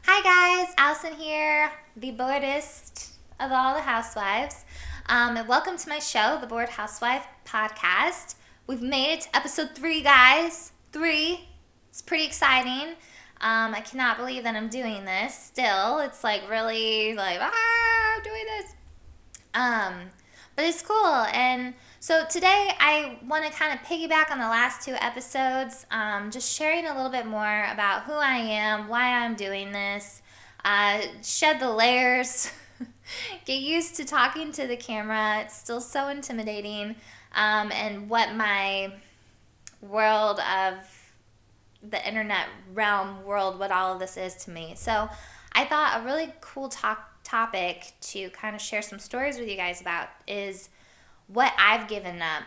Hi guys, Allison here, the boredest of all the housewives. And welcome to my show, the Bored Housewife Podcast. We've made it to episode 3, guys. 3. It's pretty exciting. I cannot believe that I'm doing this still. It's like really like, I'm doing this. But it's cool. And so today I want to kind of piggyback on the last 2 episodes, just sharing a little bit more about who I am, why I'm doing this, shed the layers, get used to talking to the camera. It's still so intimidating, and what my world of the internet realm world, what all of this is to me. So I thought a really cool topic to kind of share some stories with you guys about is what I've given up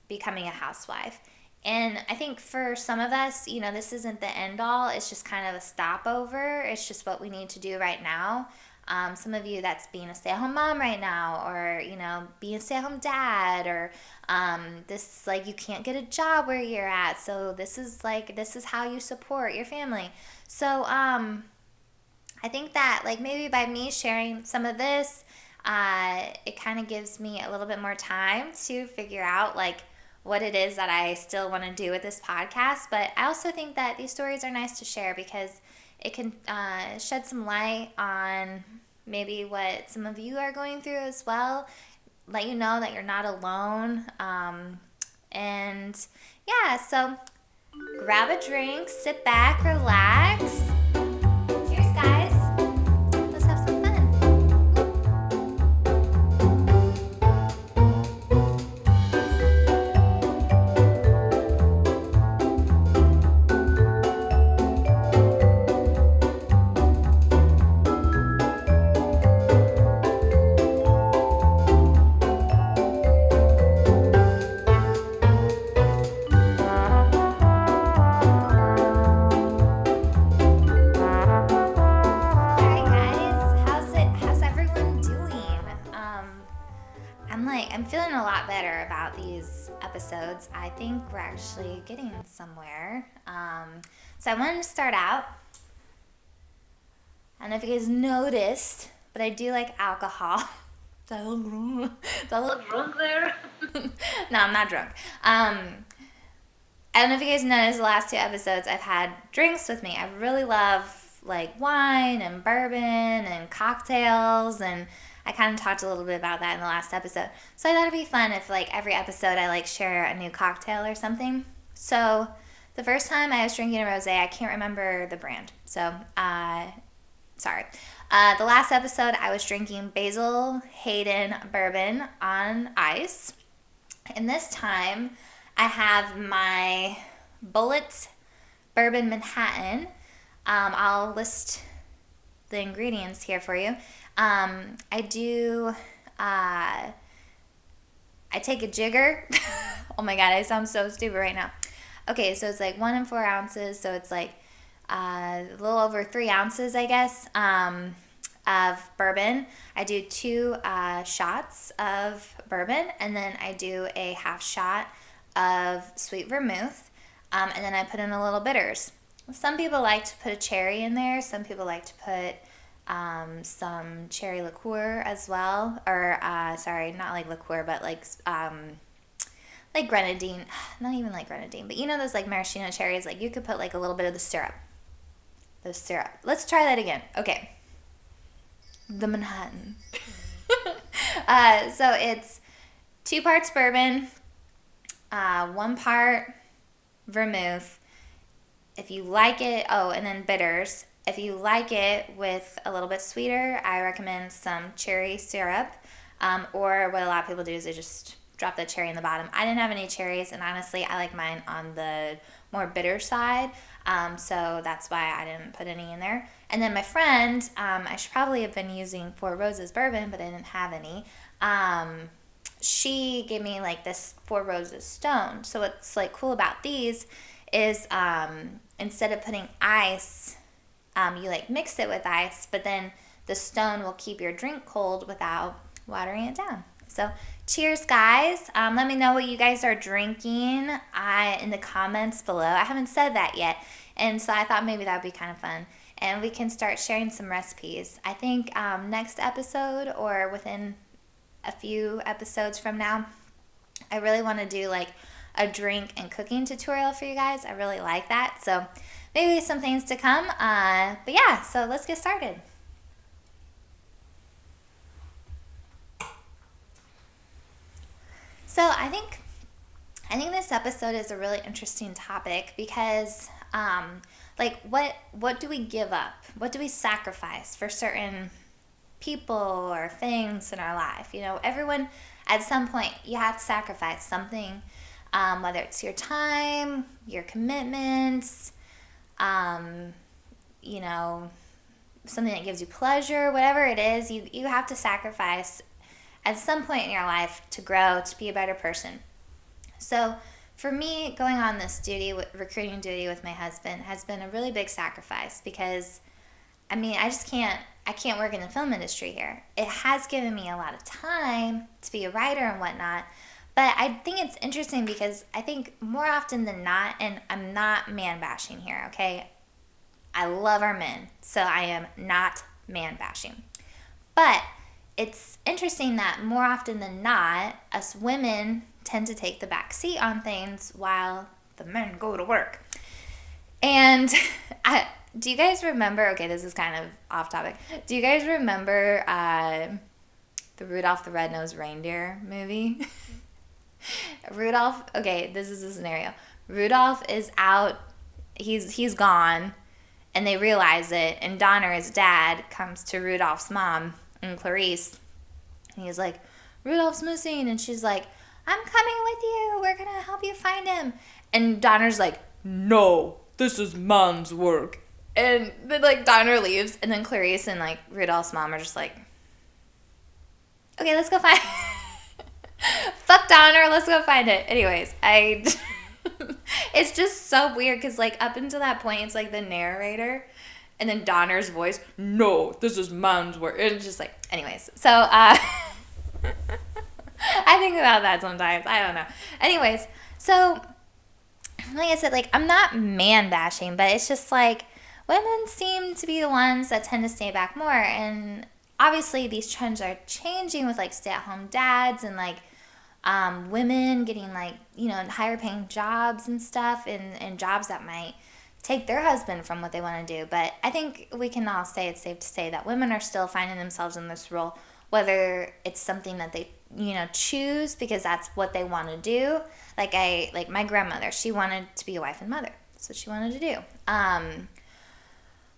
becoming a housewife. And I think for some of us, this isn't the end all. It's just kind of a stopover. It's just what we need to do right now. Some of you, that's being a stay-at-home mom right now, or being a stay-at-home dad, or this like you can't get a job where you're at, so this is how you support your family. So I think that like maybe by me sharing some of this, it kind of gives me a little bit more time to figure out like what it is that I still want to do with this podcast. But I also think that these stories are nice to share because it can shed some light on maybe what some of you are going through as well. Let you know that you're not alone. And yeah, so grab a drink, sit back, relax. Cheers, guys. Let's have some fun. I'm feeling a lot better about these episodes. I think we're actually getting somewhere. So I wanted to start out. I don't know if you guys noticed, but I do like alcohol. Do I look drunk there? No, I'm not drunk. I don't know if you guys noticed the last 2 episodes I've had drinks with me. I really love like wine and bourbon and cocktails, and I kind of talked a little bit about that in the last episode. So I thought it'd be fun if like every episode I like share a new cocktail or something. So the first time I was drinking a rosé, I can't remember the brand. So sorry. The last episode I was drinking Basil Hayden bourbon on ice. And this time I have my Bullet Bourbon Manhattan. I'll list the ingredients here for you. I take a jigger. Oh my god, I sound so stupid right now. Okay, so it's like 1 4 ounces, so it's like a little over 3 ounces, I guess, of bourbon. I do 2 shots of bourbon, and then I do a half shot of sweet vermouth, and then I put in a little bitters. Some people like to put a cherry in there. Some people like to put some cherry liqueur as well, or sorry, not like liqueur, but like grenadine. Not even like grenadine, but those like maraschino cherries. Like you could put like a little bit of the syrup. Let's try that again. Okay, the Manhattan. So it's 2 parts bourbon, 1 part vermouth. If you like it, and then bitters. If you like it with a little bit sweeter, I recommend some cherry syrup. Or what a lot of people do is they just drop the cherry in the bottom. I didn't have any cherries, and honestly, I like mine on the more bitter side. So that's why I didn't put any in there. And then my friend, I should probably have been using 4 Roses bourbon, but I didn't have any. She gave me like this 4 Roses stone. So what's like cool about these is instead of putting ice, you like mix it with ice, but then the stone will keep your drink cold without watering it down. So cheers, guys. Let me know what you guys are drinking in the comments below. I haven't said that yet, and so I thought maybe that would be kind of fun. and we can start sharing some recipes. I think next episode or within a few episodes from now, I really want to do like a drink and cooking tutorial for you guys. I really like that. So maybe some things to come. But yeah, so let's get started. So I think this episode is a really interesting topic because like what do we give up? What do we sacrifice for certain people or things in our life? You know, everyone at some point you have to sacrifice something, whether it's your time, your commitments, you know, something that gives you pleasure, whatever it is, you have to sacrifice at some point in your life to grow, to be a better person. So for me, going on this recruiting duty with my husband has been a really big sacrifice because, I mean, I can't work in the film industry here. It has given me a lot of time to be a writer and whatnot, but I think it's interesting because I think more often than not, and I'm not man bashing here, okay? I love our men, so I am not man bashing. But it's interesting that more often than not, us women tend to take the back seat on things while the men go to work. And do you guys remember, okay, this is kind of off topic. Do you guys remember the Rudolph the Red-Nosed Reindeer movie? Rudolph, okay, this is the scenario. Rudolph is out, he's gone, and they realize it, and Donner, his dad, comes to Rudolph's mom and Clarice, and he's like, Rudolph's missing, and she's like, I'm coming with you, we're gonna help you find him. And Donner's like, no, this is man's work. And then like Donner leaves, and then Clarice and like Rudolph's mom are just like, okay, let's go find fuck Donner, let's go find it. Anyways, it's just so weird because like up until that point it's like the narrator and then Donner's voice, no, this is man's work. And it's just like, anyways, so I think about that sometimes. I don't know. Anyways, so like I said, like I'm not man bashing, but it's just like women seem to be the ones that tend to stay back more. And obviously these trends are changing with like stay-at-home dads and like women getting like, you know, higher paying jobs and stuff, and jobs that might take their husband from what they want to do. But I think we can all say it's safe to say that women are still finding themselves in this role, whether it's something that they, you know, choose because that's what they want to do. Like my grandmother, she wanted to be a wife and mother. That's what she wanted to do.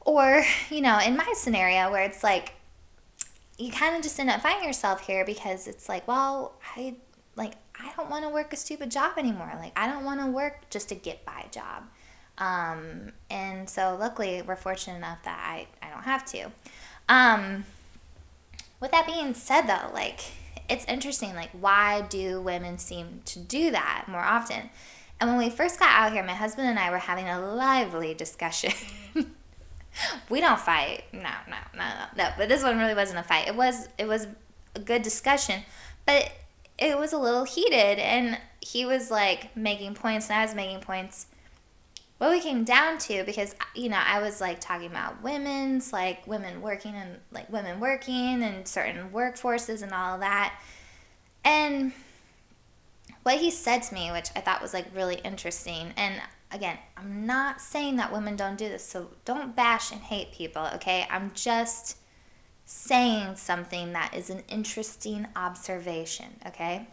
Or, you know, in my scenario where it's like, you kind of just end up finding yourself here because it's like, well, I don't want to work a stupid job anymore. Like, I don't want to work just to get by job. And so luckily we're fortunate enough that I don't have to. With that being said though, like, it's interesting, like, why do women seem to do that more often? And when we first got out here, my husband and I were having a lively discussion. We don't fight. No. But this one really wasn't a fight. It was a good discussion, but it was a little heated, and he was like making points and I was making points. What we came down to, because, you know, I was like talking about women working and certain workforces and all of that. And what he said to me, which I thought was like really interesting, and again, I'm not saying that women don't do this, so don't bash and hate people, okay? I'm just saying something that is an interesting observation, okay?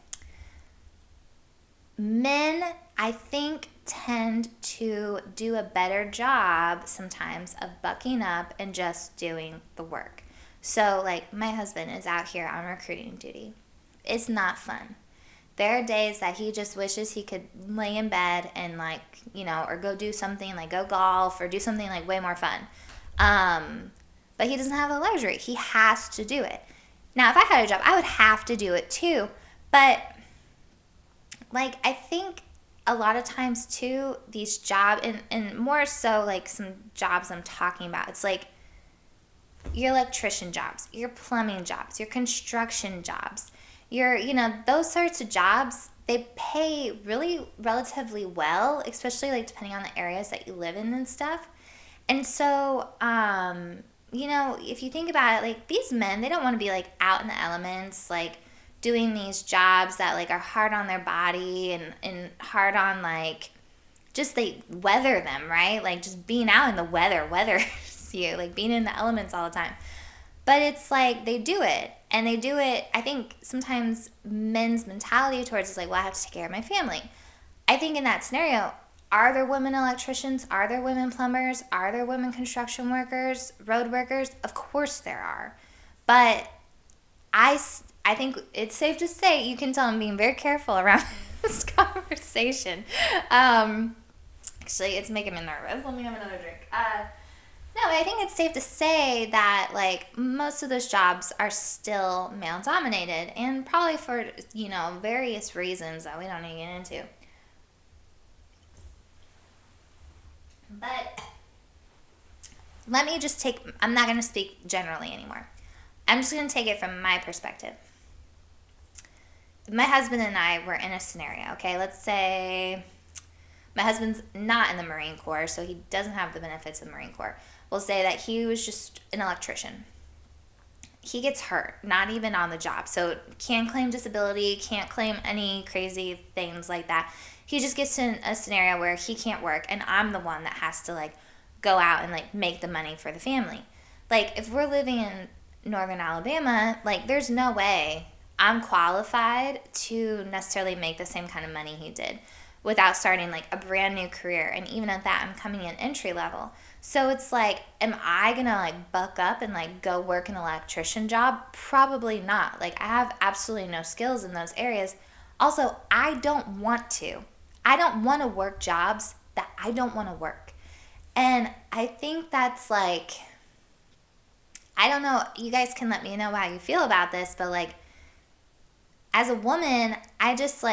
Men, I think, tend to do a better job sometimes of bucking up and just doing the work. So, like, my husband is out here on recruiting duty. It's not fun. There are days that he just wishes he could lay in bed and, like, you know, or go do something, like go golf or do something, like, way more fun. But he doesn't have the luxury. He has to do it. Now, if I had a job, I would have to do it too. But, like, I think a lot of times too, these jobs, and more so like some jobs I'm talking about, it's like your electrician jobs, your plumbing jobs, your construction jobs, those sorts of jobs, they pay really relatively well, especially like depending on the areas that you live in and stuff. And so, if you think about it, like these men, they don't want to be like out in the elements, like doing these jobs that like are hard on their body and hard on like just they weather them, right? Like just being out in the weathers you, like being in the elements all the time. But it's like they do it. And they do it, I think sometimes men's mentality towards is like, well, I have to take care of my family. I think in that scenario, are there women electricians? Are there women plumbers? Are there women construction workers, road workers? Of course there are. But I think it's safe to say, you can tell I'm being very careful around this conversation. Actually, it's making me nervous. Let me have another drink. No, I think it's safe to say that like most of those jobs are still male dominated, and probably for various reasons that we don't need to get into. But let me just I'm not going to speak generally anymore. I'm just going to take it from my perspective. My husband and I were in a scenario, okay? Let's say my husband's not in the Marine Corps, so he doesn't have the benefits of the Marine Corps. We'll say that he was just an electrician. He gets hurt, not even on the job. So can't claim disability, can't claim any crazy things like that. He just gets in a scenario where he can't work, and I'm the one that has to like go out and like make the money for the family. Like if we're living in Northern Alabama, like there's no way I'm qualified to necessarily make the same kind of money he did without starting like a brand new career. And even at that, I'm coming in entry level. So it's like, am I gonna like buck up and like go work an electrician job? Probably not. Like I have absolutely no skills in those areas. Also, I don't want to. I don't want to work jobs that I don't want to work. And I think that's like, I don't know, you guys can let me know how you feel about this, but like as a woman, I just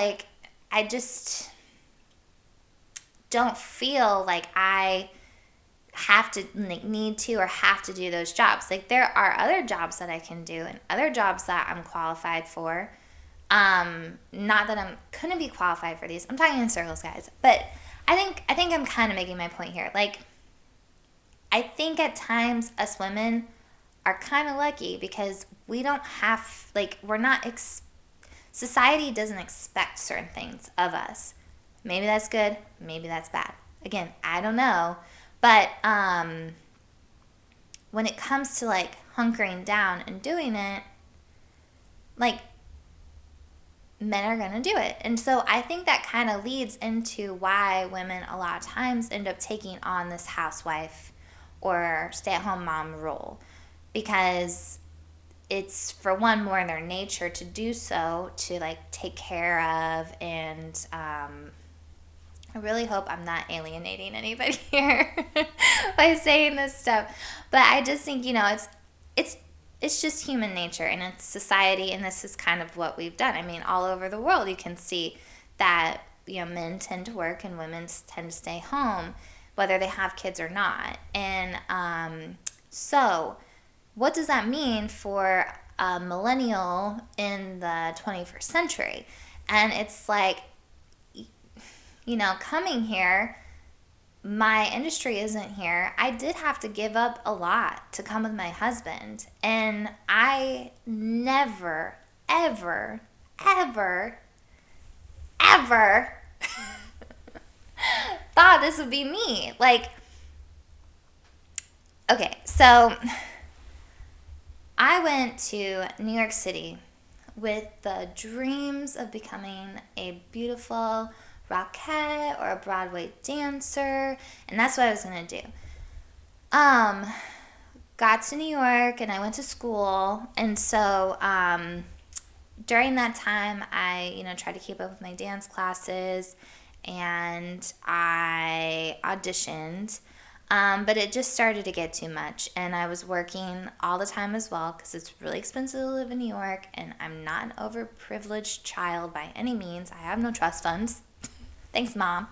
don't feel like I have to like need to or have to do those jobs. Like there are other jobs that I can do and other jobs that I'm qualified for. Not that I'm couldn't be qualified for these. I'm talking in circles, guys. But I think I'm kind of making my point here. Like I think at times us women are kind of lucky because we don't have we're not society doesn't expect certain things of us. Maybe that's good, maybe that's bad. Again, I don't know. But when it comes to like hunkering down and doing it, like men are going to do it. And so I think that kind of leads into why women a lot of times end up taking on this housewife or stay-at-home mom role, because it's for one more in their nature to do so, to like take care of. And I really hope I'm not alienating anybody here by saying this stuff, but I just think it's just human nature and it's society, and this is kind of what we've done. I mean, all over the world you can see that men tend to work and women tend to stay home, whether they have kids or not. And so what does that mean for a millennial in the 21st century? And it's like, coming here, my industry isn't here. I did have to give up a lot to come with my husband. And I never, ever, ever, ever thought this would be me. Like, okay, so I went to New York City with the dreams of becoming a beautiful Rockette or a Broadway dancer, and that's what I was gonna do. Got to New York and I went to school, and so during that time I tried to keep up with my dance classes, and I auditioned, but it just started to get too much, and I was working all the time as well because it's really expensive to live in New York, and I'm not an overprivileged child by any means. I have no trust funds. Thanks, Mom.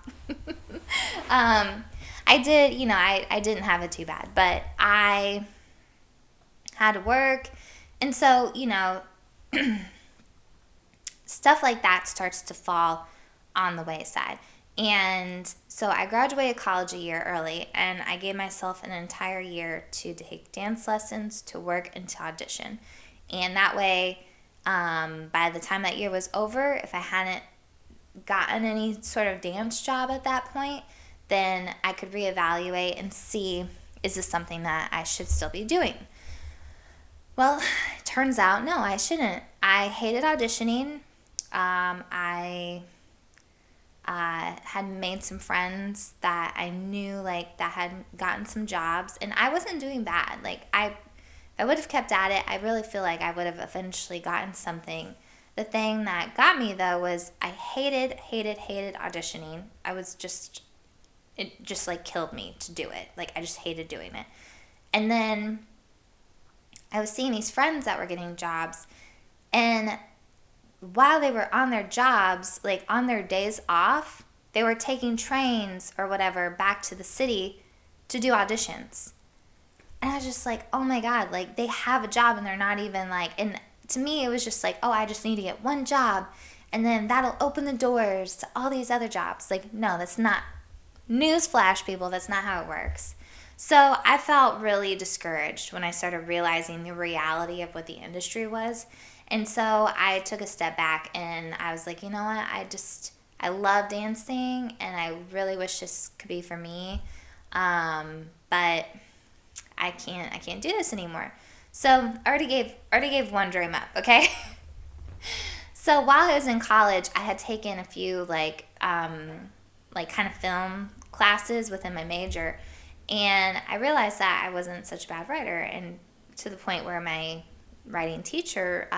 I did, I didn't have it too bad, but I had to work. And so, stuff like that starts to fall on the wayside. And so I graduated college a year early, and I gave myself an entire year to take dance lessons, to work, and to audition. And that way, by the time that year was over, if I hadn't gotten any sort of dance job at that point, then I could reevaluate and see, is this something that I should still be doing? Well, it turns out, no, I shouldn't. I hated auditioning. I had made some friends that I knew, like, that had gotten some jobs, and I wasn't doing bad. Like, if I would have kept at it, I really feel like I would have eventually gotten something. The thing that got me, though, was I hated auditioning. It just, like, killed me to do it. Like, I just hated doing it. And then I was seeing these friends that were getting jobs, and while they were on their jobs, like on their days off, they were taking trains or whatever back to the city to do auditions. And I was just like, oh my God, like they have a job and they're not even like, and to me it was just like, oh, I just need to get one job and then that'll open the doors to all these other jobs. Like, no, that's not, newsflash people, that's not how it works. So I felt really discouraged when I started realizing the reality of what the industry was. And so I took a step back and I was like, you know what, I love dancing and I really wish this could be for me. But I can't do this anymore. So I already gave one dream up, okay? So while I was in college, I had taken a few like kind of film classes within my major, and I realized that I wasn't such a bad writer, and to the point where my writing teacher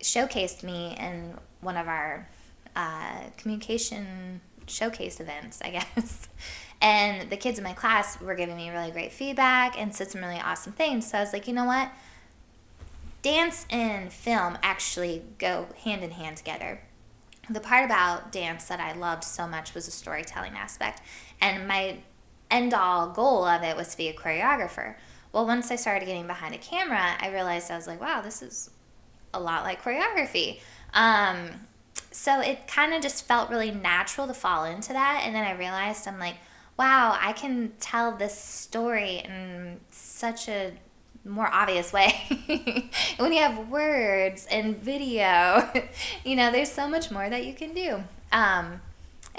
showcased me in one of our communication showcase events, I guess. And the kids in my class were giving me really great feedback and said some really awesome things. So I was like, you know what? Dance and film actually go hand in hand together. The part about dance that I loved so much was the storytelling aspect. And my end-all goal of it was to be a choreographer. Well, once I started getting behind a camera, I realized I was like, wow, this is a lot like choreography. So it kind of just felt really natural to fall into that. And then I realized, I'm like, wow, I can tell this story in such a more obvious way. When you have words and video, there's so much more that you can do. And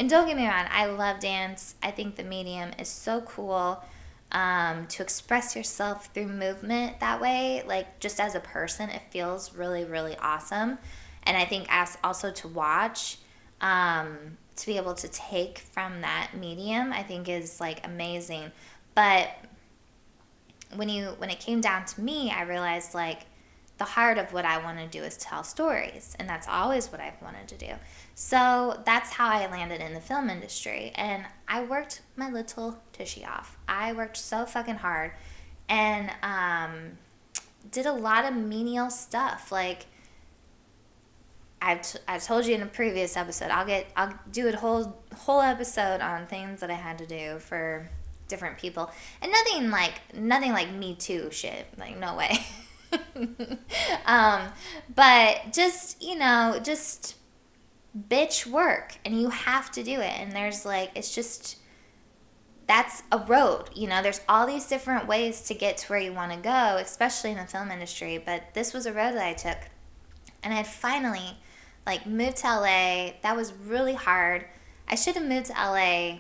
don't get me wrong, I love dance. I think the medium is so cool. To express yourself through movement that way, like just as a person, it feels really, really awesome. And I think as also to watch, to be able to take from that medium, I think is like amazing. But when it came down to me, I realized like the heart of what I want to do is tell stories, and that's always what I've wanted to do. So that's how I landed in the film industry, and I worked my little tushy off. I worked so fucking hard, and did a lot of menial stuff. Like I told you in a previous episode, I'll do a whole episode on things that I had to do for different people, and nothing like Me Too shit. Like, no way. But just bitch work, and you have to do it. And there's like, that's a road, there's all these different ways to get to where you want to go, especially in the film industry. But this was a road that I took, and I had finally like moved to LA. That was really hard. I should have moved to LA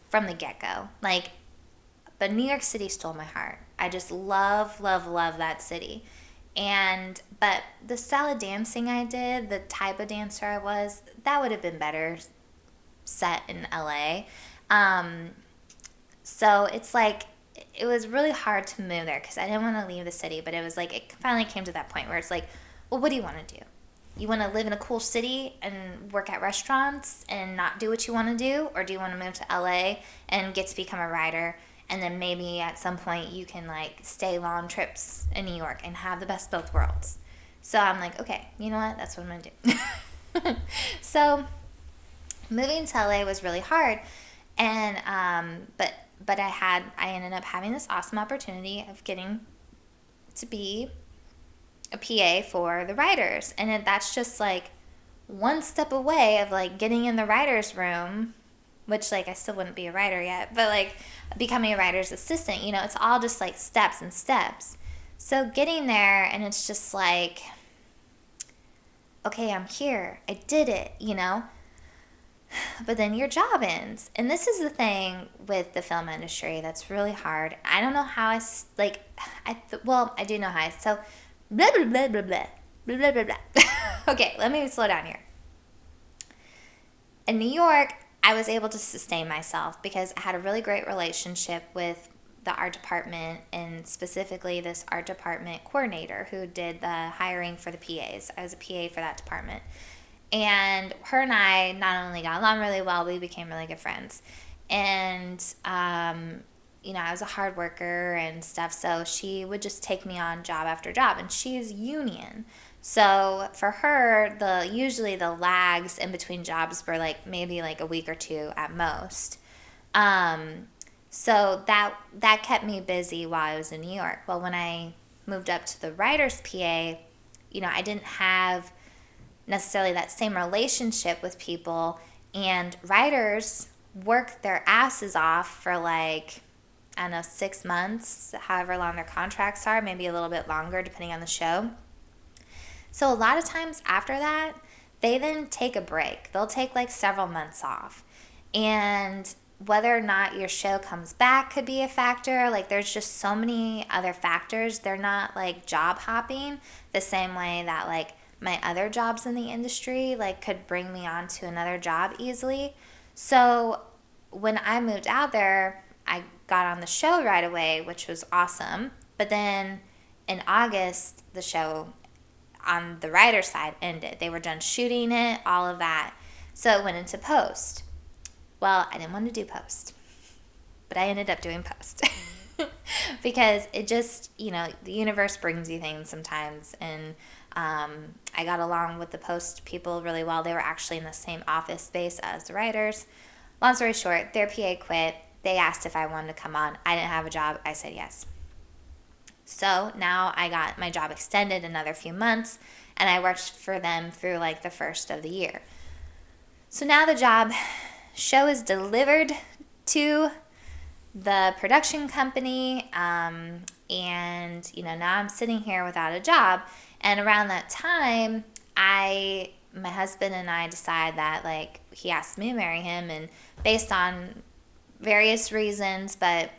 from the get-go, but New York City stole my heart. I just love that city. But the style of dancing I did, the type of dancer I was, that would have been better set in LA. So it's like, it was really hard to move there because I didn't want to leave the city, but it was like, it finally came to that point where it's like, well, what do you want to do? You want to live in a cool city and work at restaurants and not do what you want to do? Or do you want to move to LA and get to become a writer? And then maybe at some point you can stay long trips in New York and have the best of both worlds. So I'm like, okay, you know what? That's what I'm going to do. So moving to LA was really hard. And, but I ended up having this awesome opportunity of getting to be a PA for the writers. And that's just one step away of getting in the writer's room which, like, I still wouldn't be a writer yet, but, like, becoming a writer's assistant, you know, it's all just, like, steps and steps. So getting there, and it's just like, okay, I'm here. I did it, you know? But then your job ends. And this is the thing with the film industry that's really hard. I don't know how I do know how. So, blah, blah, blah, blah, blah, blah, blah, blah, blah. Okay, let me slow down here. In New York, I was able to sustain myself because I had a really great relationship with the art department, and specifically this art department coordinator who did the hiring for the PAs. I was a PA for that department. And her and I not only got along really well, we became really good friends. And, you know, I was a hard worker and stuff, so she would just take me on job after job. And she's union. So for her, usually the lags in between jobs were like maybe like a week or two at most. So that kept me busy while I was in New York. Well, when I moved up to the writer's PA, you know, I didn't have necessarily that same relationship with people, and writers work their asses off for like, I don't know, 6 months, however long their contracts are, maybe a little bit longer depending on the show. So a lot of times after that, they then take a break. They'll take like several months off. And whether or not your show comes back could be a factor. Like, there's just so many other factors. They're not like job hopping the same way that like my other jobs in the industry like could bring me on to another job easily. So when I moved out there, I got on the show right away, which was awesome. But then in August, the show on the writer side ended. They were done shooting it, all of that. So it went into post. Well, I didn't want to do post, but I ended up doing post because it just, you know, the universe brings you things sometimes. And I got along with the post people really well. They were actually in the same office space as the writers. Long story short, their PA quit. They asked if I wanted to come on. I didn't have a job. I said yes. So now I got my job extended another few months, and I worked for them through like the first of the year. So now the show is delivered to the production company, and you know, now I'm sitting here without a job. And around that time, my husband and I decided that, like, he asked me to marry him, and based on various reasons, but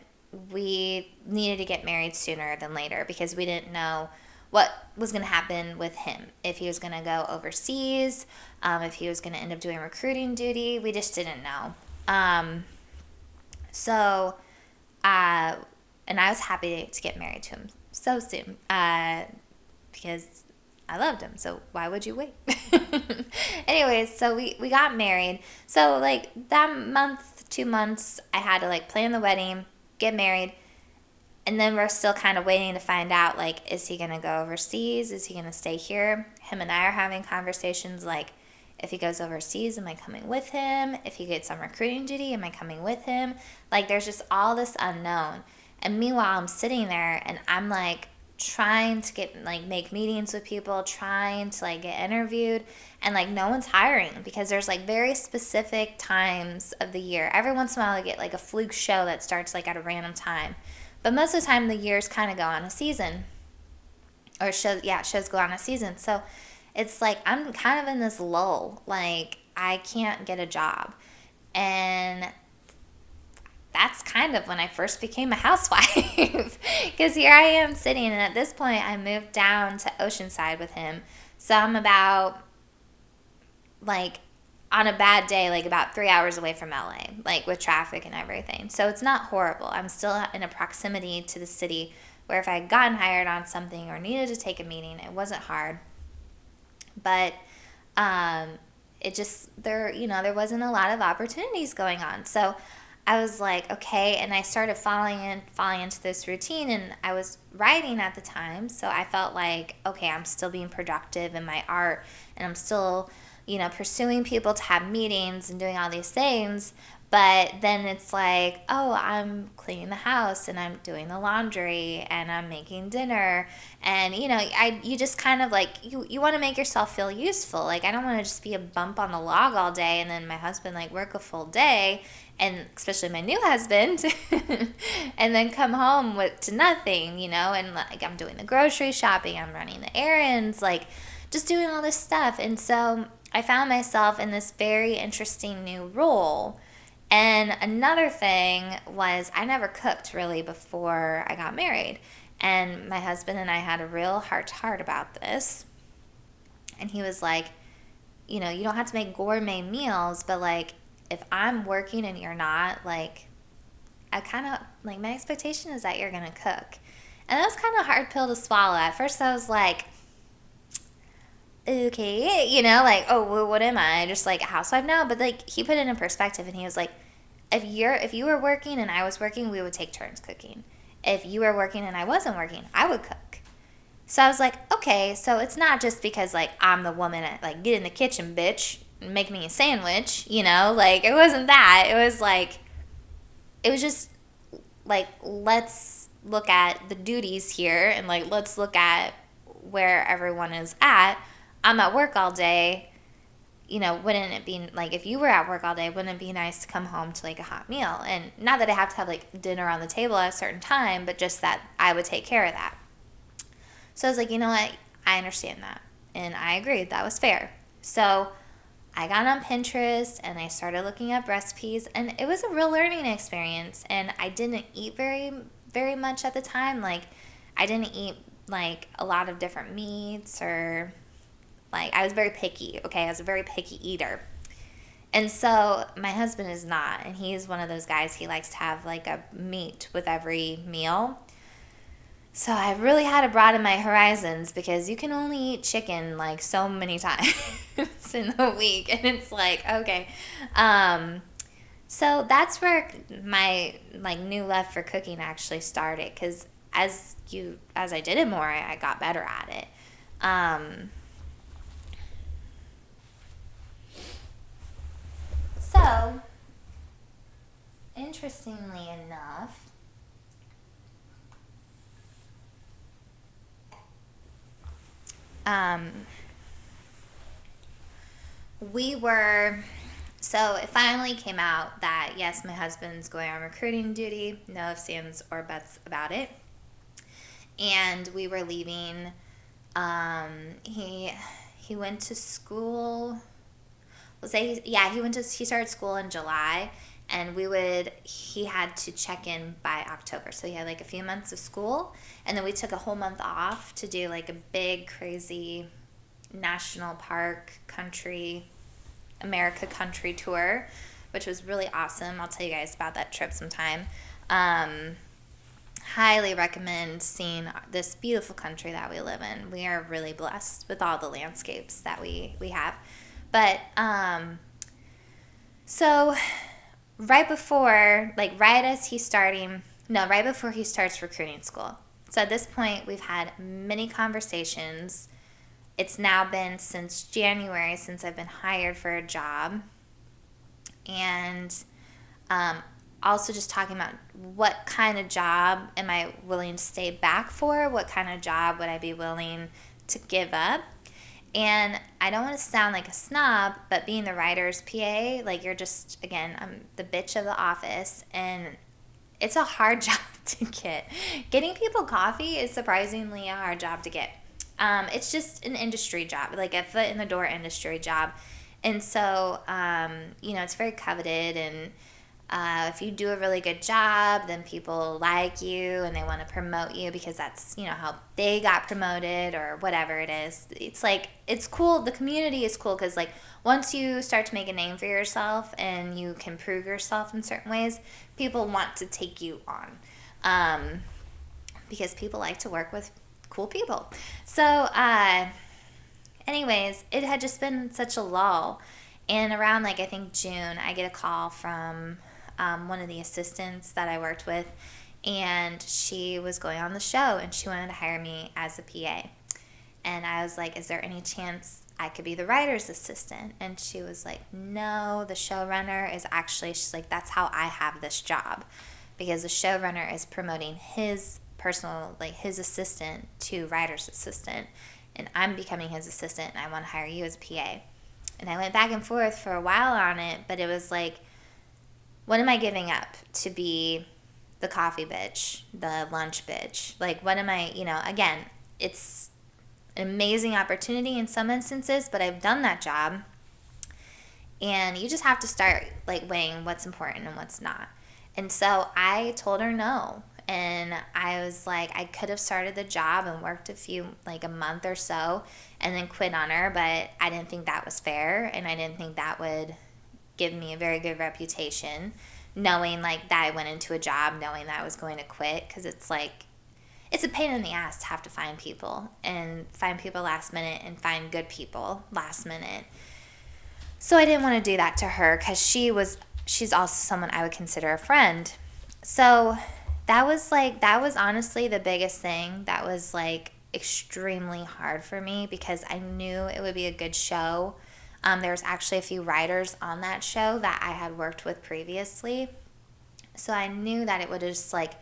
we needed to get married sooner than later because we didn't know what was going to happen with him. If he was going to go overseas, if he was going to end up doing recruiting duty, we just didn't know. And I was happy to get married to him so soon because I loved him. So why would you wait? Anyways, so we got married. So like that month, 2 months, I had to like plan the wedding, get married, and then we're still kind of waiting to find out, like, is he going to go overseas? Is he going to stay here? Him and I are having conversations like, if he goes overseas, am I coming with him? If he gets on recruiting duty, am I coming with him? Like, there's just all this unknown. And meanwhile, I'm sitting there and I'm like trying to get, like, make meetings with people, trying to like get interviewed, and like no one's hiring because there's like very specific times of the year. Every once in a while I get like a fluke show that starts like at a random time. But most of the time the years kind of go on a season. Or shows go on a season. So it's like I'm kind of in this lull. Like, I can't get a job. And that's kind of when I first became a housewife. Because here I am sitting, and at this point I moved down to Oceanside with him. So I'm about, like, on a bad day, like about 3 hours away from LA, like with traffic and everything. So it's not horrible. I'm still in a proximity to the city where if I had gotten hired on something or needed to take a meeting, it wasn't hard. But it just, there wasn't a lot of opportunities going on. So I was like, okay, and I started falling into this routine, and I was writing at the time, so I felt like, okay, I'm still being productive in my art, and I'm still, pursuing people to have meetings and doing all these things, But then it's like, oh, I'm cleaning the house and I'm doing the laundry and I'm making dinner. And, you just kind of like, you want to make yourself feel useful. Like, I don't want to just be a bump on the log all day and then my husband like work a full day, and especially my new husband, and then come home to nothing, and like I'm doing the grocery shopping, I'm running the errands, like just doing all this stuff. And so I found myself in this very interesting new role. And another thing was I never cooked really before I got married. And my husband and I had a real heart-to-heart about this. And he was like, you don't have to make gourmet meals, but like if I'm working and you're not, like I kind of, like my expectation is that you're going to cook. And that was kind of a hard pill to swallow. At first I was like, okay, like, oh, well, what am I? Just like a housewife now? But like he put it in perspective and he was like, if you were working and I was working, we would take turns cooking. If you were working and I wasn't working, I would cook. So I was like, okay, so it's not just because like I'm the woman at like get in the kitchen, bitch, and make me a sandwich, like it wasn't that. It was like, it was just like, let's look at the duties here and like let's look at where everyone is at. I'm at work all day. Wouldn't it be like if you were at work all day, wouldn't it be nice to come home to like a hot meal? And not that I have to have like dinner on the table at a certain time, but just that I would take care of that. So I was like, you know what? I understand that. And I agreed. That was fair. So I got on Pinterest and I started looking up recipes, and it was a real learning experience. And I didn't eat very, very much at the time. Like I didn't eat like a lot of different meats, or like I was very picky. Okay, I was a very picky eater. And so my husband is not, and he's one of those guys, he likes to have like a meat with every meal. So I really had to broaden my horizons because you can only eat chicken like so many times in a week. And it's like, okay. So that's where my like new love for cooking actually started, because as I did it more, I got better at it. So, interestingly enough, so it finally came out that yes, my husband's going on recruiting duty, no ifs, ands, or buts about it. And we were leaving, he went to school, he started school in July, and he had to check in by October. So he had like a few months of school, and then we took a whole month off to do like a big, crazy national park America country tour, which was really awesome. I'll tell you guys about that trip sometime. Highly recommend seeing this beautiful country that we live in. We are really blessed with all the landscapes that we have. But, so right before he starts recruiting school. So at this point, we've had many conversations. It's now been since January since I've been hired for a job. And also just talking about what kind of job am I willing to stay back for? What kind of job would I be willing to give up? And I don't want to sound like a snob, but being the writer's PA, like I'm the bitch of the office, and it's a hard job to get. Getting people coffee is surprisingly a hard job to get. It's just an industry job, like a foot in the door industry job. And so, it's very coveted, and if you do a really good job, then people like you and they want to promote you because that's, how they got promoted or whatever it is. It's like, it's cool. The community is cool because, like, once you start to make a name for yourself and you can prove yourself in certain ways, people want to take you on because people like to work with cool people. So, anyways, it had just been such a lull. And around, I think June, I get a call from one of the assistants that I worked with, and she was going on the show, and she wanted to hire me as a PA. And I was like, is there any chance I could be the writer's assistant. And she was like, no, the showrunner is actually, she's like, that's how I have this job, because the showrunner is promoting his personal, like his assistant to writer's assistant, and I'm becoming his assistant, and I want to hire you as a PA. And I went back and forth for a while on it, but it was like, what am I giving up to be the coffee bitch, the lunch bitch? Like, what am I, again, it's an amazing opportunity in some instances, but I've done that job. And you just have to start like weighing what's important and what's not. And so I told her no. And I was like, I could have started the job and worked a month or so and then quit on her, but I didn't think that was fair. And I didn't think that would give me a very good reputation, knowing like that I went into a job knowing that I was going to quit, because it's like, it's a pain in the ass to have to find people last minute and find good people last minute. So I didn't want to do that to her, because she's also someone I would consider a friend. So that was honestly the biggest thing that was like extremely hard for me, because I knew it would be a good show. There was actually a few writers on that show that I had worked with previously. So I knew that it would just like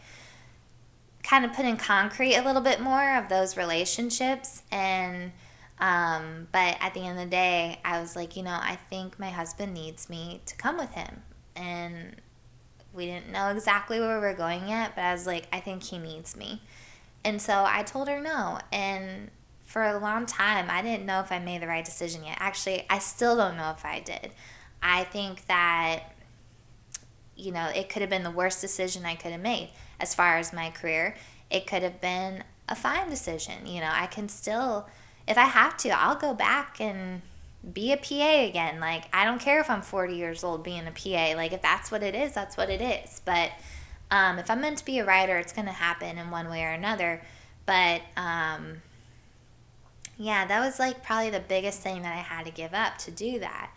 kind of put in concrete a little bit more of those relationships. And but at the end of the day, I was like, I think my husband needs me to come with him. And we didn't know exactly where we were going yet, but I was like, I think he needs me. And so I told her no. And for a long time, I didn't know if I made the right decision yet. Actually, I still don't know if I did. I think that, it could have been the worst decision I could have made as far as my career. It could have been a fine decision. I can still, if I have to, I'll go back and be a PA again. Like, I don't care if I'm 40 years old being a PA. Like, if that's what it is, that's what it is. But if I'm meant to be a writer, it's going to happen in one way or another. But yeah, that was like probably the biggest thing that I had to give up to do that.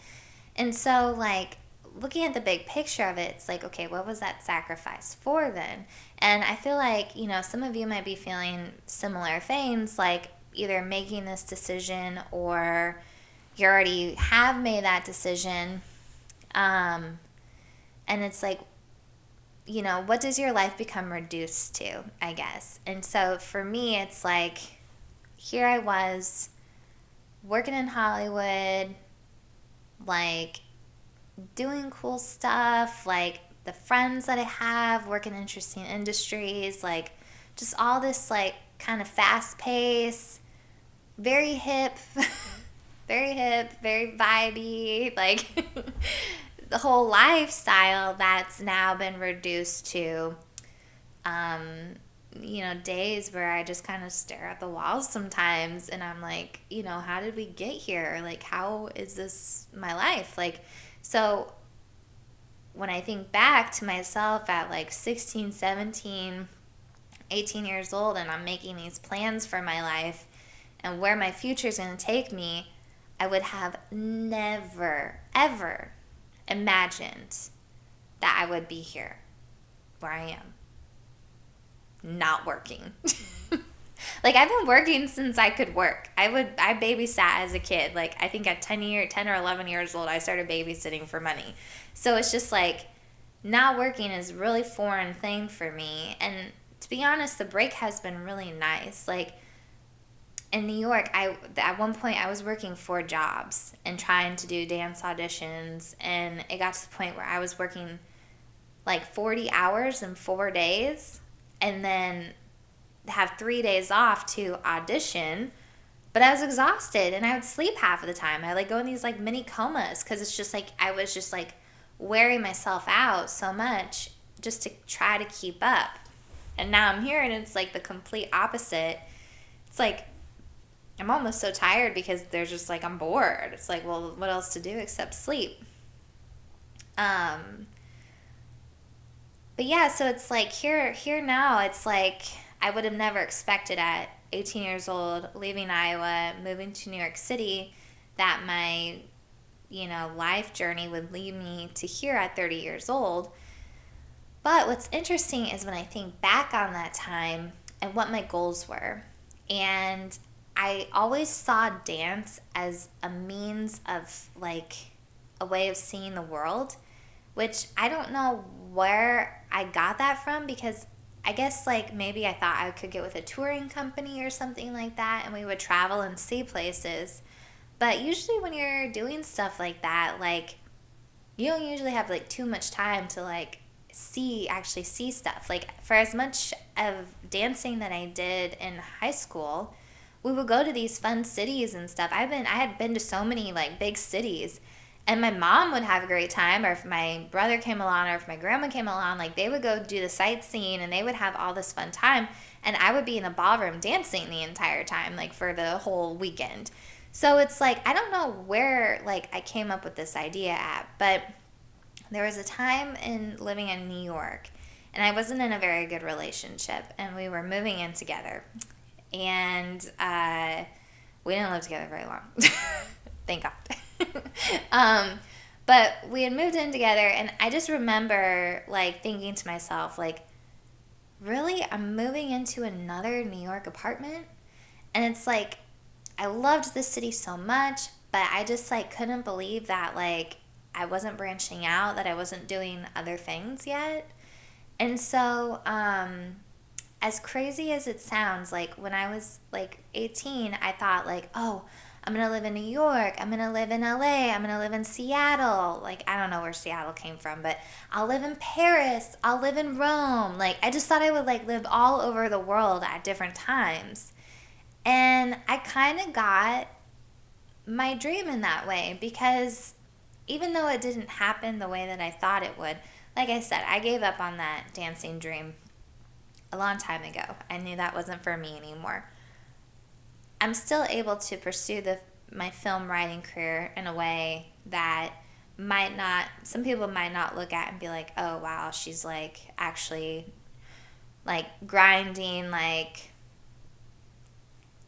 And so like looking at the big picture of it, it's like, okay, what was that sacrifice for then? And I feel like, some of you might be feeling similar things, like either making this decision or you already have made that decision. And it's like, what does your life become reduced to, I guess? And so for me, it's like, here I was working in Hollywood, like doing cool stuff, like the friends that I have work in interesting industries, like just all this like kind of fast pace, very hip, very vibey, like the whole lifestyle that's now been reduced to days where I just kind of stare at the walls sometimes, and I'm like, how did we get here? Like, how is this my life? Like, so when I think back to myself at like 16, 17, 18 years old, and I'm making these plans for my life and where my future is going to take me, I would have never, ever imagined that I would be here where I am. Not working. Like, I've been working since I could work. I babysat as a kid. Like, I think at 10 or 11 years old, I started babysitting for money. So it's just like, not working is a really foreign thing for me. And to be honest, the break has been really nice. Like, in New York, at one point I was working 4 jobs and trying to do dance auditions, and it got to the point where I was working like 40 hours in 4 days, and then have 3 days off to audition. But I was exhausted, and I would sleep half of the time. I like go in these like mini comas, because it's just like I was just like wearing myself out so much just to try to keep up. And now I'm here, and it's like the complete opposite. It's like I'm almost so tired because they're just like, I'm bored. It's like, well, what else to do except sleep? But yeah, so it's like here now, it's like I would have never expected at 18 years old, leaving Iowa, moving to New York City, that my, life journey would lead me to here at 30 years old. But what's interesting is when I think back on that time and what my goals were. And I always saw dance as a means of like a way of seeing the world, which I don't know where I got that from, because I guess like maybe I thought I could get with a touring company or something like that and we would travel and see places. But usually when you're doing stuff like that, like you don't usually have like too much time to like actually see stuff. Like for as much of dancing that I did in high school, we would go to these fun cities and stuff. I had been to so many like big cities, and my mom would have a great time, or if my brother came along or if my grandma came along, like they would go do the sightseeing and they would have all this fun time, and I would be in a ballroom dancing the entire time, like for the whole weekend. So it's like I don't know where like I came up with this idea at, but there was a time in living in New York, and I wasn't in a very good relationship, and we were moving in together, and we didn't live together very long. Thank God. But we had moved in together, and I just remember like thinking to myself, like, really, I'm moving into another New York apartment? And it's like I loved this city so much, but I just like couldn't believe that like I wasn't branching out, that I wasn't doing other things yet. And so as crazy as it sounds, like when I was like 18, I thought like, oh, I'm going to live in New York, I'm going to live in LA, I'm going to live in Seattle. Like, I don't know where Seattle came from, but I'll live in Paris, I'll live in Rome. Like, I just thought I would like live all over the world at different times. And I kind of got my dream in that way, because even though it didn't happen the way that I thought it would, like I said, I gave up on that dancing dream a long time ago. I knew that wasn't for me anymore. I'm still able to pursue my film writing career in a way that some people might not look at and be like, oh wow, she's like actually like grinding, like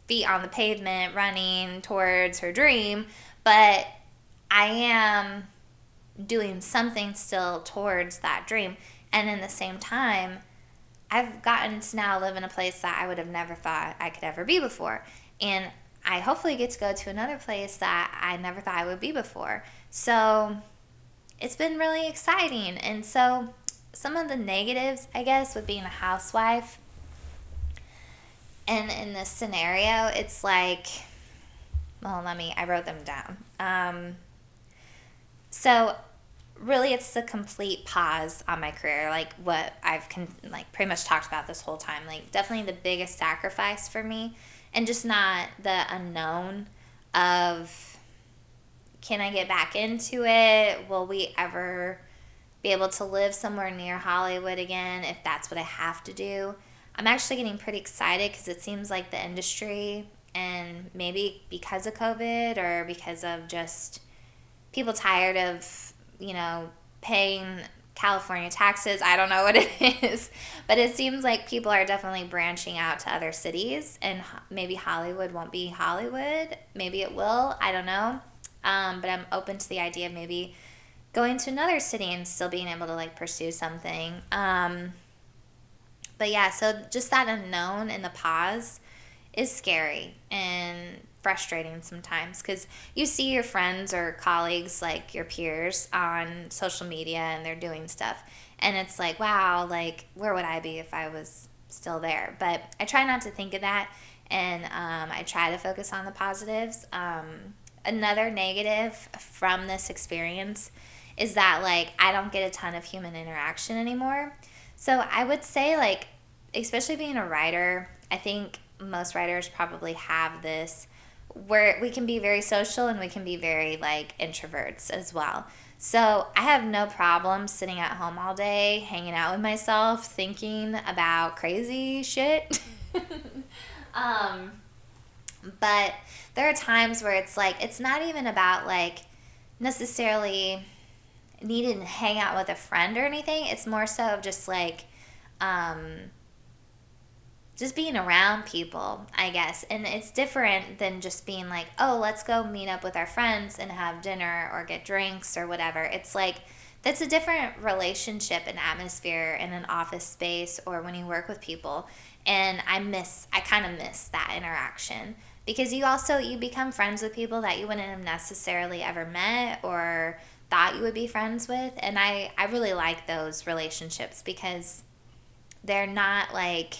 feet on the pavement, running towards her dream. But I am doing something still towards that dream. And in the same time, I've gotten to now live in a place that I would have never thought I could ever be before. And I hopefully get to go to another place that I never thought I would be before. So it's been really exciting. And so some of the negatives, I guess, with being a housewife, and in this scenario, it's like, well, I wrote them down. So really it's the complete pause on my career, like what I've pretty much talked about this whole time. Like definitely the biggest sacrifice for me, and just not the unknown of, can I get back into it? Will we ever be able to live somewhere near Hollywood again if that's what I have to do? I'm actually getting pretty excited because it seems like the industry, and maybe because of COVID or because of just people tired of, paying California taxes. I don't know what it is, but it seems like people are definitely branching out to other cities, and maybe Hollywood won't be Hollywood. Maybe it will. I don't know. But I'm open to the idea of maybe going to another city and still being able to like pursue something. But yeah, so just that unknown and the pause is scary and frustrating sometimes, because you see your friends or colleagues, like your peers on social media, and they're doing stuff, and it's like, wow, like where would I be if I was still there? But I try not to think of that, and I try to focus on the positives. Another negative from this experience is that like I don't get a ton of human interaction anymore. So I would say, like, especially being a writer, I think most writers probably have this, where we can be very social and we can be very like introverts as well. So I have no problem sitting at home all day, hanging out with myself, thinking about crazy shit. But there are times where it's like, it's not even about like necessarily needing to hang out with a friend or anything. It's more so of just like, just being around people, I guess. And it's different than just being like, oh, let's go meet up with our friends and have dinner or get drinks or whatever. It's like, that's a different relationship and atmosphere in an office space or when you work with people. And I kind of miss that interaction. because you become friends with people that you wouldn't have necessarily ever met or thought you would be friends with. And I really like those relationships because they're not like,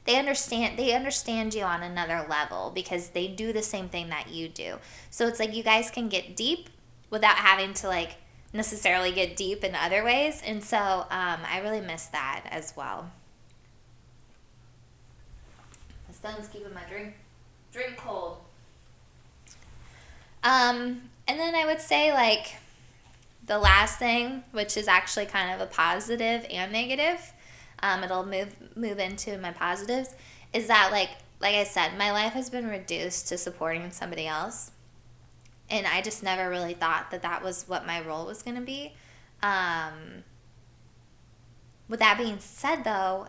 they understand you on another level because they do the same thing that you do. So it's like you guys can get deep without having to like necessarily get deep in other ways. And so I really miss that as well. The stone's keeping my drink cold. And then I would say like the last thing, which is actually kind of a positive and negative, it'll move into my positives, is that like I said, my life has been reduced to supporting somebody else, and I just never really thought that that was what my role was going to be. With that being said, though,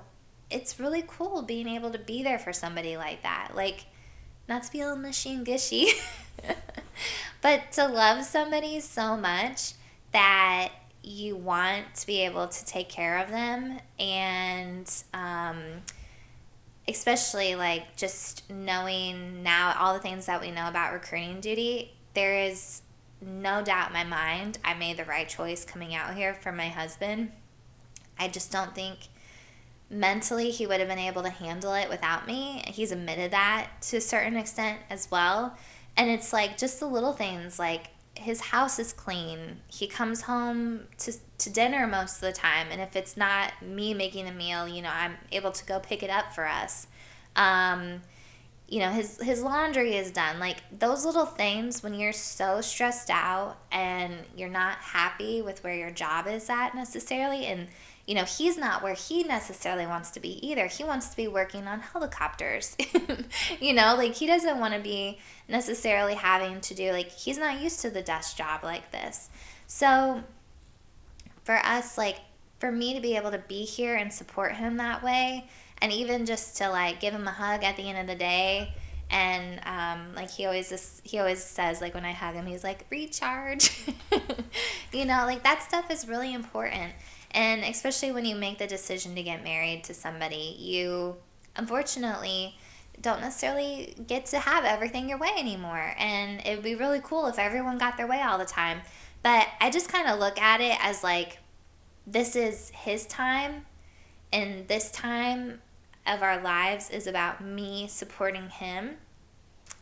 it's really cool being able to be there for somebody like that. Like, not to be all mushy and gushy, but to love somebody so much that you want to be able to take care of them. And especially like just knowing now all the things that we know about recruiting duty, there is no doubt in my mind I made the right choice coming out here for my husband. I just don't think mentally he would have been able to handle it without me. He's admitted that to a certain extent as well. And it's like just the little things, like his house is clean. He comes home to dinner most of the time. And if it's not me making the meal, I'm able to go pick it up for us. His laundry is done. Like those little things, when you're so stressed out and you're not happy with where your job is at necessarily, and he's not where he necessarily wants to be either. He wants to be working on helicopters. Like he doesn't want to be necessarily having to do, like, he's not used to the desk job like this. So for us, like, for me to be able to be here and support him that way, and even just to like give him a hug at the end of the day, and like he always says, like, when I hug him, he's like, recharge. Like that stuff is really important. And especially when you make the decision to get married to somebody, you unfortunately don't necessarily get to have everything your way anymore. And it would be really cool if everyone got their way all the time. But I just kind of look at it as like, this is his time, and this time of our lives is about me supporting him.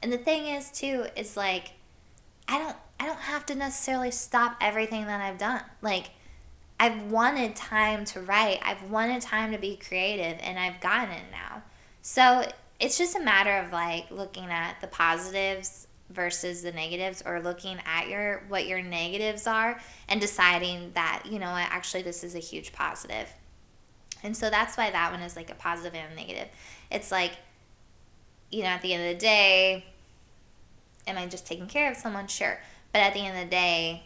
And the thing is too, is like, I don't have to necessarily stop everything that I've done. Like, I've wanted time to write. I've wanted time to be creative, and I've gotten it now. So it's just a matter of like looking at the positives versus the negatives, or looking at what your negatives are and deciding that, actually this is a huge positive. And so that's why that one is like a positive and a negative. It's like, at the end of the day, am I just taking care of someone? Sure. But at the end of the day,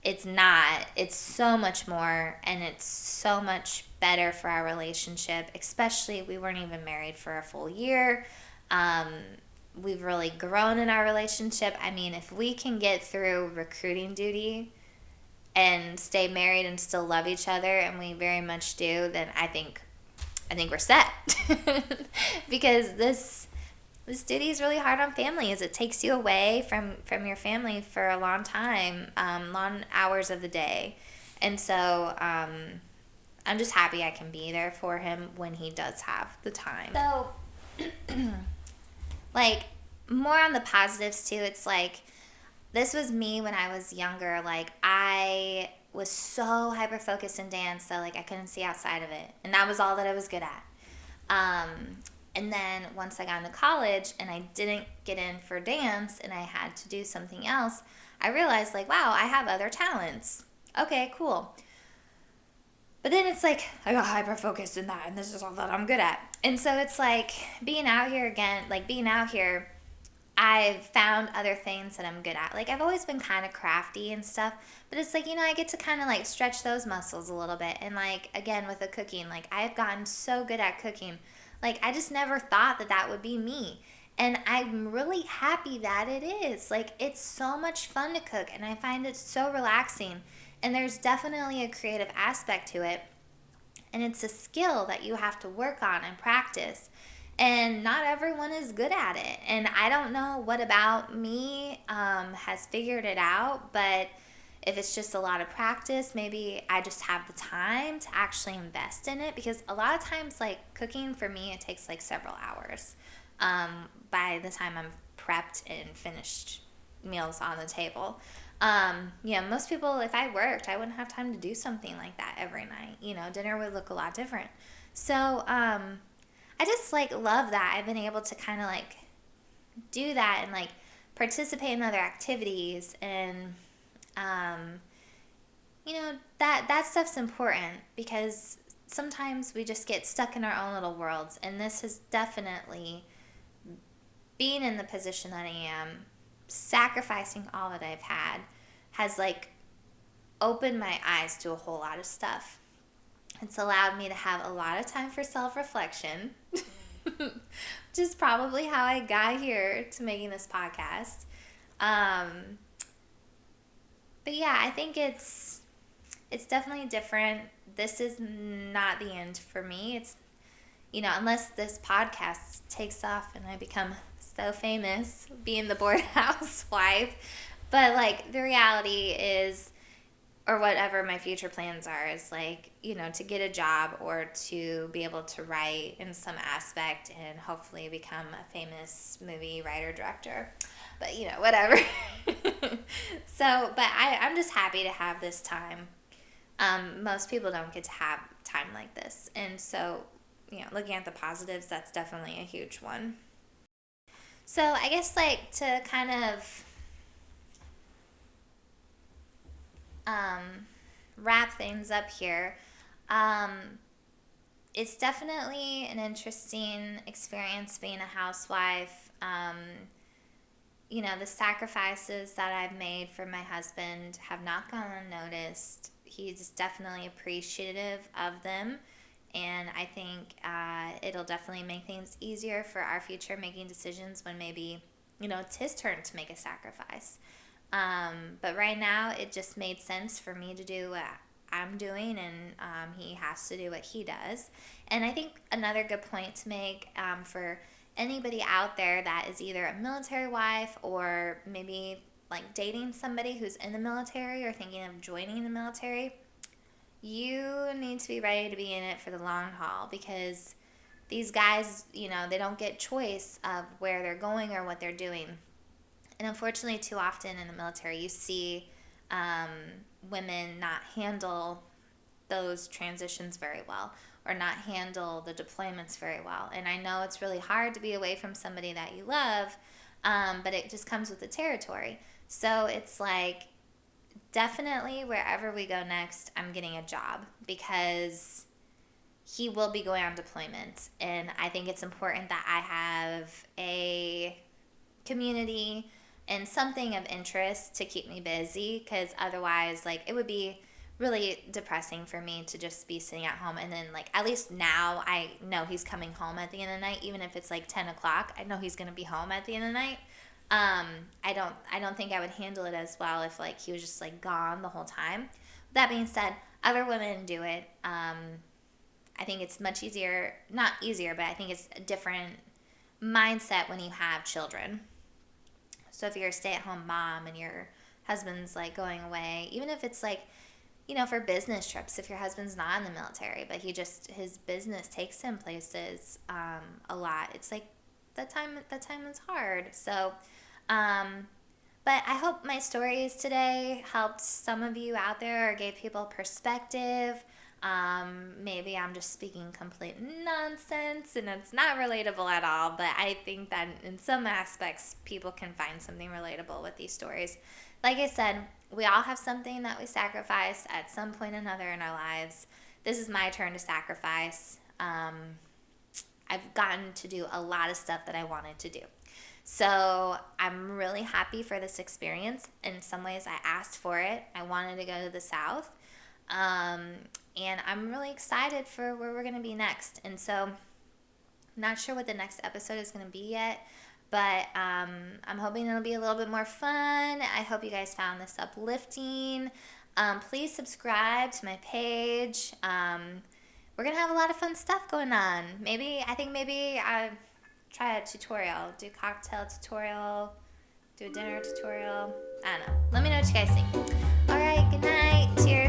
it's not. It's so much more, and it's so much better for our relationship, especially we weren't even married for a full year. We've really grown in our relationship. I mean, if we can get through recruiting duty and stay married and still love each other, and we very much do, then I think we're set. Because this duty is really hard on families. It takes you away from your family for a long time, long hours of the day. And so I'm just happy I can be there for him when he does have the time. So, like, more on the positives too, it's like, this was me when I was younger. Like, I was so hyper-focused in dance that, like, I couldn't see outside of it. And that was all that I was good at. And then once I got into college and I didn't get in for dance and I had to do something else, I realized, like, wow, I have other talents. Okay, cool. But then it's like, I got hyper-focused in that, and this is all that I'm good at. And so it's like, being out here, I've found other things that I'm good at. Like, I've always been kind of crafty and stuff, but it's like, I get to kind of like stretch those muscles a little bit. And like, again, with the cooking, like, I've gotten so good at cooking. Like, I just never thought that would be me. And I'm really happy that it is. Like, it's so much fun to cook, and I find it so relaxing. And there's definitely a creative aspect to it. And it's a skill that you have to work on and practice. And not everyone is good at it. And I don't know what about me has figured it out, but if it's just a lot of practice, maybe I just have the time to actually invest in it, because a lot of times, like, cooking for me, it takes like several hours by the time I'm prepped and finished meals on the table. Most people, if I worked, I wouldn't have time to do something like that every night. Dinner would look a lot different. So I just like love that I've been able to kind of like do that and like participate in other activities, and that stuff's important, because sometimes we just get stuck in our own little worlds, and this has definitely, being in the position that I am, sacrificing all that I've had, has like opened my eyes to a whole lot of stuff. It's allowed me to have a lot of time for self-reflection, which is probably how I got here to making this podcast. But yeah, I think it's definitely different. This is not the end for me. It's, unless this podcast takes off and I become so famous being the bored housewife. But like the reality is, or whatever my future plans are, is like, to get a job or to be able to write in some aspect and hopefully become a famous movie writer director. But whatever. But I'm just happy to have this time. Most people don't get to have time like this. And so, looking at the positives, that's definitely a huge one. So I guess like to kind of wrap things up here, it's definitely an interesting experience being a housewife. The sacrifices that I've made for my husband have not gone unnoticed. He's definitely appreciative of them. And I think it'll definitely make things easier for our future making decisions when maybe, it's his turn to make a sacrifice. But right now, it just made sense for me to do what I'm doing, and he has to do what he does. And I think another good point to make for anybody out there that is either a military wife or maybe like dating somebody who's in the military or thinking of joining the military, you need to be ready to be in it for the long haul, because these guys, they don't get choice of where they're going or what they're doing. And unfortunately, too often in the military, you see women not handle those transitions very well, or not handle the deployments very well. And I know it's really hard to be away from somebody that you love, but it just comes with the territory. So it's like, definitely wherever we go next, I'm getting a job, because he will be going on deployments. And I think it's important that I have a community and something of interest to keep me busy, because otherwise, like, it would be really depressing for me to just be sitting at home. And then, like, at least now I know he's coming home at the end of the night. Even if it's like 10 o'clock, I know he's going to be home at the end of the night. I don't think I would handle it as well if like he was just like gone the whole time. That being said, other women do it. I think it's much easier, not easier, but I think it's a different mindset when you have children. So if you're a stay-at-home mom and your husband's like going away, even if it's like, for business trips, if your husband's not in the military, but his business takes him places a lot, it's like that time is hard. So, but I hope my stories today helped some of you out there or gave people perspective. Maybe I'm just speaking complete nonsense and it's not relatable at all, but I think that in some aspects people can find something relatable with these stories. Like I said, we all have something that we sacrifice at some point or another in our lives. This is my turn to sacrifice. I've gotten to do a lot of stuff that I wanted to do. So I'm really happy for this experience. In some ways, I asked for it. I wanted to go to the South. And I'm really excited for where we're going to be next. And so I'm not sure what the next episode is going to be yet, but I'm hoping it'll be a little bit more fun. I hope you guys found this uplifting. Please subscribe to my page. We're going to have a lot of fun stuff going on. Maybe try a tutorial, do a cocktail tutorial, do a dinner tutorial. I don't know. Let me know what you guys think. All right, good night. Cheers.